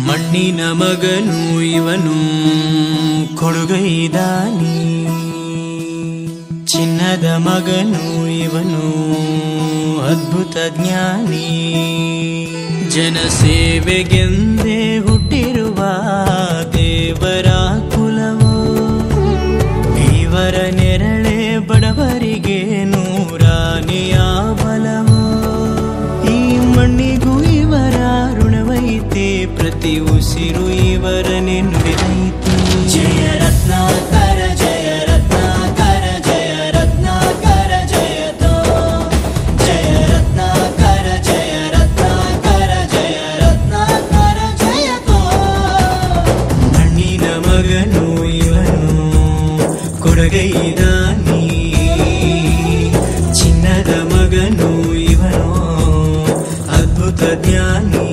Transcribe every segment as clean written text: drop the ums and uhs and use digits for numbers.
ಮಣ್ಣಿನ ಮಗನು ಇವನು ಕೊಡುಗೈದಾನಿ, ಚಿನ್ನದ ಮಗನು ಇವನು ಅದ್ಭುತ ಜ್ಞಾನಿ. ಜನಸೇವೆಗೆಂದೇ ಹುಟ್ಟಿರುವ ದೇವರ ಕುಲವೋ, ಇವರ ನೆರಳೆ ಬಡವರಿಗೆ ನೂರಾನೆಯ ಬಲವೋ. ಈ ಮಣ್ಣಿಗೂ ಇವರ ಋಣವೈತೆ, ಪ್ರತಿ ಉಸಿರು ಇವರನೆ ನುಡಿದೈತೆ. ಜಯ ರತ್ನಾಕರ ಜಯ ರತ್ನಾಕರ ಜಯ ರತ್ನಾಕರ ಜಯತೋ, ಜಯ ರತ್ನಾಕರ ಜಯ ರತ್ನಾಕರ ಜಯ ರತ್ನಾಕರ ಜಯತೋ. ಮಣ್ಣಿನ ಮಗನು ಇವನು ಕೊಡುಗೈದಾನಿ, ಚಿನ್ನದ ಮಗನು ಇವನು ಅದ್ಭುತ ಜ್ಞಾನಿ.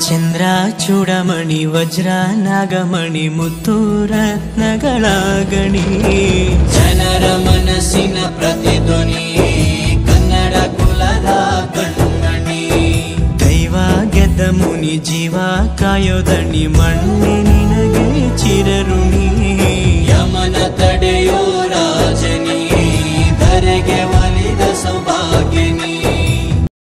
ಚಂದ್ರ ಚೂಡಮಣಿ ವಜ್ರ ನಾಗಮಣಿ ಮುತ್ತು ರತ್ನಗಳ ಗಣಿ, ಜನರ ಮನಸ್ಸಿನ ಪ್ರತಿಧ್ವನಿ ಕನ್ನಡ ಕುಲದ ಕಣ್ಮಣಿ. ದೈವ ಗೆದ್ದ ಮುನಿ ಜೀವ ಕಾಯೋದಣಿ, ಮಣ್ಣೆ ನಿನಗೆ ಚಿರಋಣಿ.